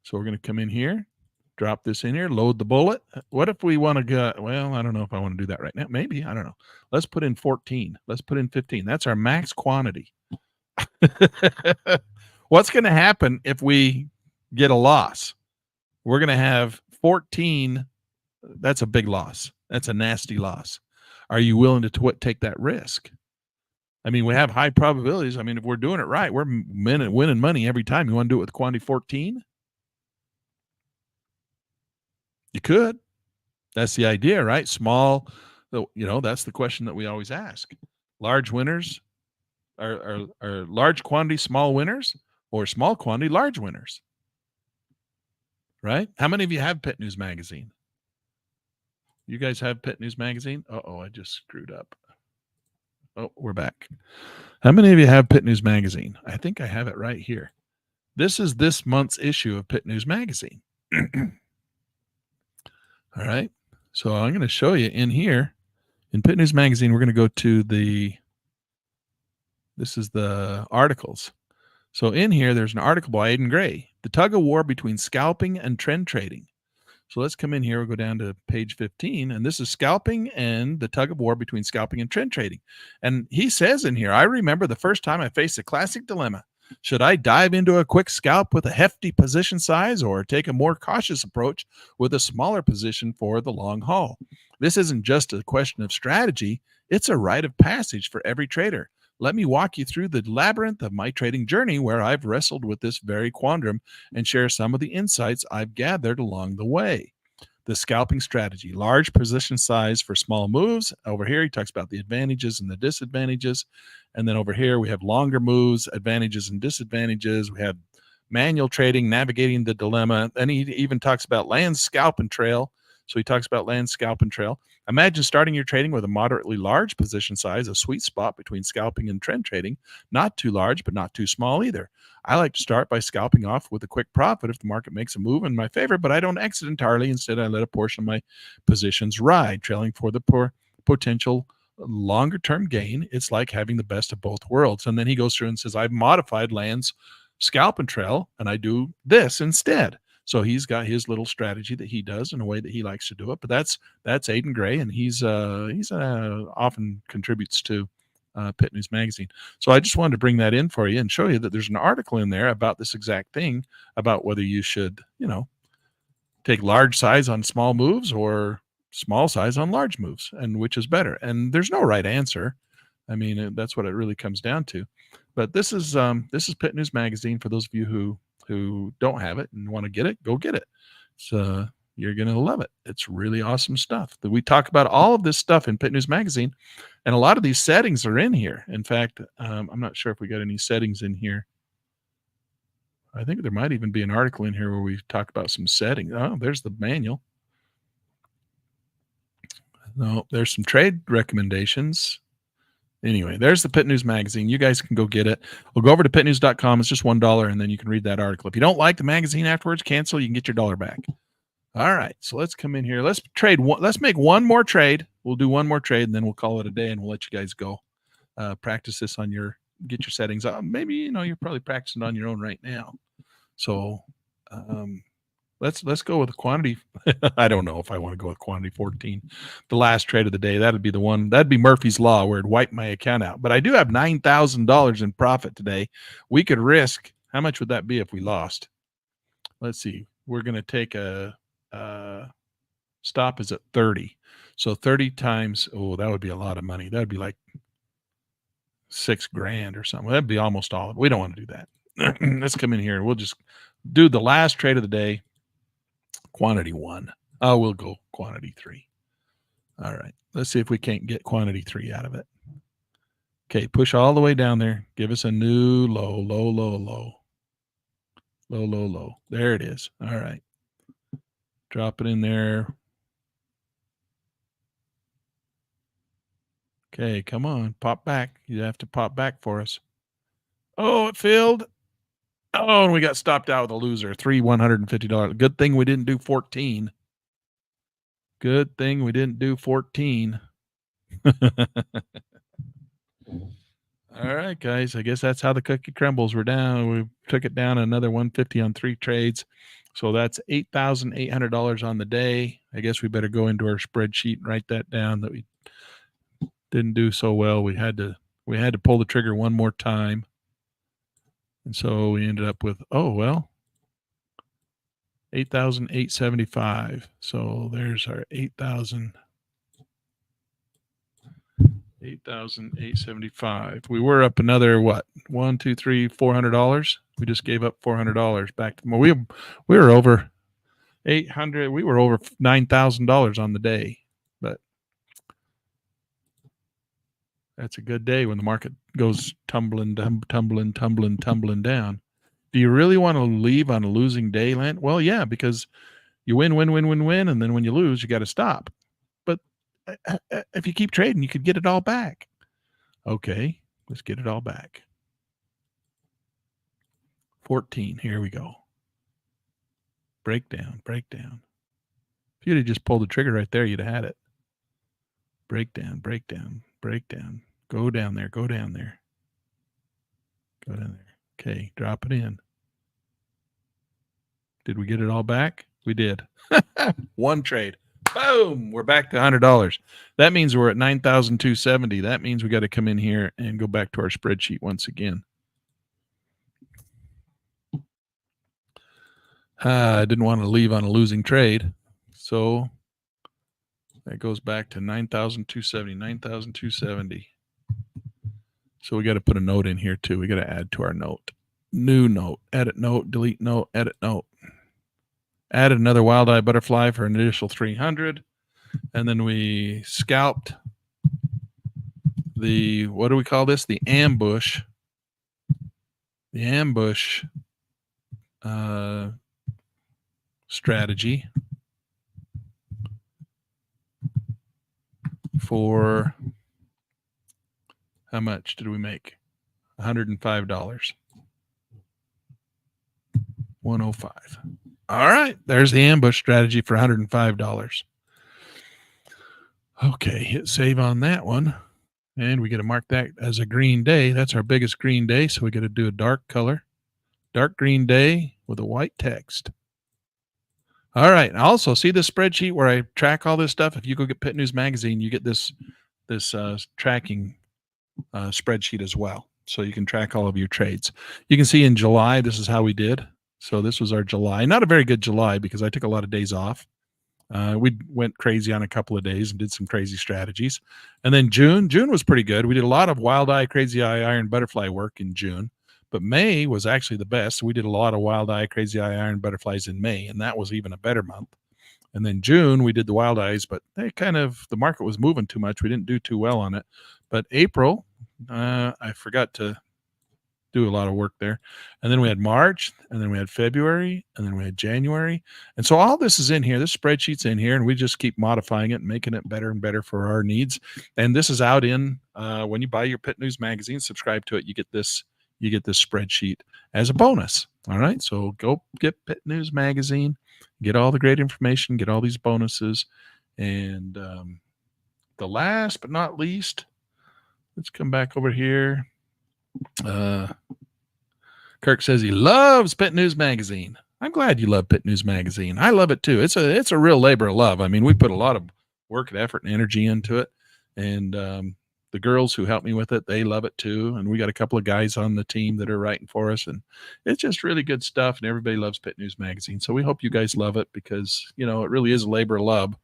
So we're going to come in here, drop this in here, load the bullet. What if we want to go? Well, I don't know if I want to do that right now. Maybe. I don't know. Let's put in 14. Let's put in 15. That's our max quantity. What's going to happen if we get a loss? We're going to have 14. That's a big loss. That's a nasty loss. Are you willing to take that risk? I mean, we have high probabilities. I mean, if we're doing it right, we're winning money every time. You want to do it with quantity 14? You could. That's the idea, right? Small, that's the question that we always ask. Large winners are large quantity small winners or small quantity large winners, right? How many of you have Pit News Magazine? You guys have Pit News Magazine? Uh-oh, I just screwed up. Oh, we're back. How many of you have Pit News Magazine? I think I have it right here. This is this month's issue of Pit News Magazine. All right. So I'm going to show you in here in Pit News Magazine. We're going to go to this is the articles. So in here, there's an article by Aiden Gray, The Tug of War Between Scalping and Trend Trading. So let's come in here. We'll go down to page 15. And this is scalping and the tug of war between scalping and trend trading. And he says in here, I remember the first time I faced a classic dilemma. Should I dive into a quick scalp with a hefty position size or take a more cautious approach with a smaller position for the long haul? This isn't just a question of strategy. It's a rite of passage for every trader. Let me walk you through the labyrinth of my trading journey where I've wrestled with this very quandrum and share some of the insights I've gathered along the way. The scalping strategy, large position size for small moves. Over here, he talks about the advantages and the disadvantages. And then over here, we have longer moves, advantages and disadvantages. We have manual trading, navigating the dilemma. And he even talks about land, scalp, and trail. So he talks about land, scalp, and trail. Imagine starting your trading with a moderately large position size, a sweet spot between scalping and trend trading, not too large, but not too small either. I like to start by scalping off with a quick profit if the market makes a move in my favor, but I don't exit entirely. Instead, I let a portion of my positions ride, trailing for the potential longer-term gain. It's like having the best of both worlds. And then he goes through and says, I've modified land's scalp and trail, and I do this instead. So he's got his little strategy that he does in a way that he likes to do it. But that's Aiden Gray, and he's often contributes to Pit News Magazine. So I just wanted to bring that in for you and show you that there's an article in there about this exact thing, about whether you should, take large size on small moves or small size on large moves, and which is better. And there's no right answer. I mean, that's what it really comes down to. But this is Pit News Magazine for those of you who don't have it and want to get it. Go get it. So you're gonna love it. It's really awesome stuff. We talk about all of this stuff in Pit News Magazine, and a lot of these settings are in here. In fact, I'm not sure if we got any settings in here. I think there might even be an article in here where we talk about some settings. Oh, there's the manual. No, there's some trade recommendations. Anyway, there's the Pit News Magazine. You guys can go get it. We'll go over to pitnews.com. It's just $1, and then you can read that article. If you don't like the magazine afterwards, cancel. You can get your dollar back. All right, so let's come in here. Let's trade. Let's make one more trade. We'll do one more trade, and then we'll call it a day, and we'll let you guys go. Practice this on get your settings up. Maybe, you're probably practicing on your own right now. So let's go with the quantity. I don't know if I want to go with quantity 14. The last trade of the day, that'd be the one. That'd be Murphy's Law, where it'd wipe my account out. But I do have $9,000 in profit today. We could risk. How much would that be if we lost? Let's see. We're going to take a stop is at 30. So 30 times, that would be a lot of money. That'd be like $6,000 or something. That'd be almost all of it. We don't want to do that. Let's come in here. We'll just do the last trade of the day. Quantity 1. Oh, we'll go quantity 3. All right. Let's see if we can't get quantity 3 out of it. Okay. Push all the way down there. Give us a new low, low, low, low. Low, low, low. There it is. All right. Drop it in there. Okay. Come on. Pop back. You have to pop back for us. Oh, it filled. Oh, and we got stopped out with a loser. $150. Good thing we didn't do 14. Good thing we didn't do 14. All right, guys. I guess that's how the cookie crumbles. We're down. We took it down another 150 on 3 trades. So that's $8,800 on the day. I guess we better go into our spreadsheet and write that down, that we didn't do so well. We had to pull the trigger one more time. And so we ended up with, $8,875. So there's our 8,875. We were up another $400. We just gave up $400 back. We were over 800. We were over $9,000 on the day, but that's a good day when the market goes tumbling down. Do you really want to leave on a losing day, Lan? Well, yeah, because you win, and then when you lose, you got to stop. But if you keep trading, you could get it all back. Okay, let's get it all back. 14, here we go. Breakdown. If you'd have just pulled the trigger right there, you'd have had it. Breakdown. Go down there. Okay, drop it in. Did we get it all back? We did. One trade. Boom. We're back to $100. That means we're at 9,270. That means we got to come in here and go back to our spreadsheet once again. I didn't want to leave on a losing trade. So that goes back to 9,270. So we got to put a note in here too. We got to add to our note. New note, edit note, delete note, edit note. Added another wild eye butterfly for an additional 300. And then we scalped what do we call this? The ambush. The ambush strategy for how much did we make? $105. 105. All right. There's the ambush strategy for $105. Okay. Hit save on that one. And we got to mark that as a green day. That's our biggest green day. So we got to do a dark color. Dark green day with a white text. All right. Also, see this spreadsheet where I track all this stuff? If you go get Pit News Magazine, you get this tracking spreadsheet as well. So you can track all of your trades. You can see in July, this is how we did. So this was our July. Not a very good July because I took a lot of days off. We went crazy on a couple of days and did some crazy strategies. And then June was pretty good. We did a lot of wild eye, crazy eye, iron butterfly work in June. But May was actually the best. We did a lot of wild eye, crazy eye, iron butterflies in May, and that was even a better month. And then June, we did the wild eyes, but the market was moving too much. We didn't do too well on it. But April, I forgot to do a lot of work there. And then we had March, and then we had February, and then we had January. And so all this is in here. This spreadsheet's in here, and we just keep modifying it and making it better and better for our needs. And this is out in when you buy your Pit News magazine, subscribe to it, you get this spreadsheet as a bonus. All right. So go get Pit News magazine, get all the great information, get all these bonuses. And the last but not least, let's come back over here. Kirk says he loves Pit News Magazine. I'm glad you love Pit News Magazine. I love it too. It's a real labor of love. I mean, we put a lot of work and effort and energy into it, and the girls who help me with it, they love it too. And we got a couple of guys on the team that are writing for us, and it's just really good stuff. And everybody loves Pit News Magazine, so we hope you guys love it because it really is a labor of love.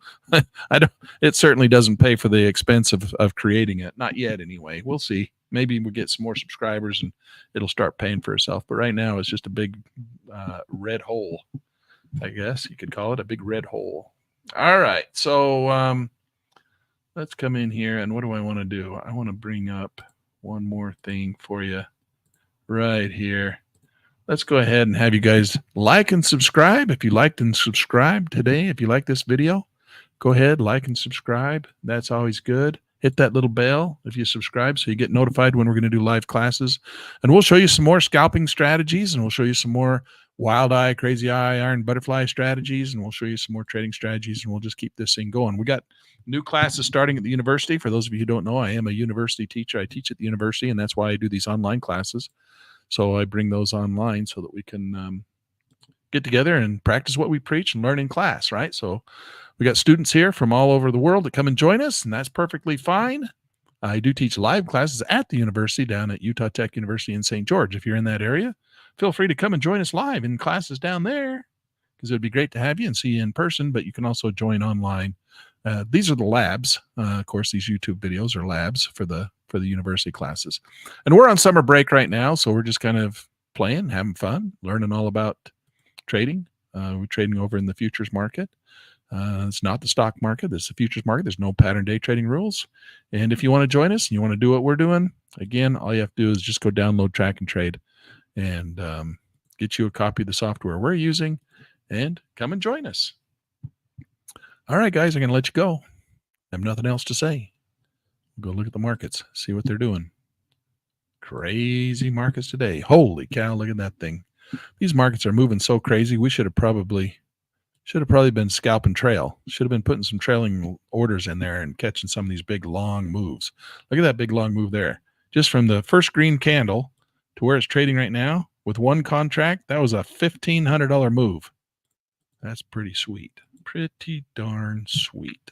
It certainly doesn't pay for the expense of creating it, not yet anyway. We'll see. Maybe we get some more subscribers and it'll start paying for itself. But right now it's just a big red hole, I guess you could call it a big red hole. All right. So let's come in here. And what do I want to do? I want to bring up one more thing for you right here. Let's go ahead and have you guys like and subscribe. If you liked and subscribed today, if you like this video, go ahead, like and subscribe. That's always good. Hit that little bell if you subscribe so you get notified when we're going to do live classes. And we'll show you some more scalping strategies, and we'll show you some more wild eye, crazy eye, iron butterfly strategies, and we'll show you some more trading strategies, and we'll just keep this thing going. We got new classes starting at the university. For those of you who don't know, I am a university teacher. I teach at the university, and that's why I do these online classes. So I bring those online so that we can get together and practice what we preach and learn in class, right? So we got students here from all over the world that come and join us, and that's perfectly fine. I do teach live classes at the university down at Utah Tech University in St. George. If you're in that area, feel free to come and join us live in classes down there because it would be great to have you and see you in person, but you can also join online. These are the labs. Of course, these YouTube videos are labs for the university classes. And we're on summer break right now, so we're just kind of playing, having fun, learning all about trading. We're trading over in the futures market. It's not the stock market. It's the futures market. There's no pattern day trading rules. And if you want to join us and you want to do what we're doing, again, all you have to do is just go download Track and Trade and get you a copy of the software we're using and come and join us. All right, guys, I'm going to let you go. I have nothing else to say. Go look at the markets, see what they're doing. Crazy markets today. Holy cow, look at that thing. These markets are moving so crazy. We should have probably been scalp and trail. Should have been putting some trailing orders in there and catching some of these big long moves. Look at that big long move there. Just from the first green candle to where it's trading right now with one contract, that was a $1,500 move. That's pretty sweet. Pretty darn sweet.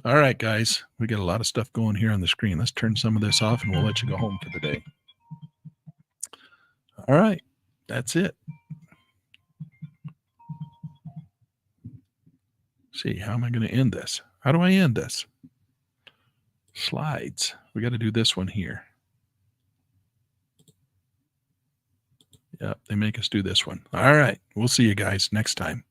All right, guys, we got a lot of stuff going here on the screen. Let's turn some of this off and we'll let you go home for the day. All right, that's it. See, how am I going to end this? How do I end this? Slides. We got to do this one here. Yep, they make us do this one. All right, we'll see you guys next time.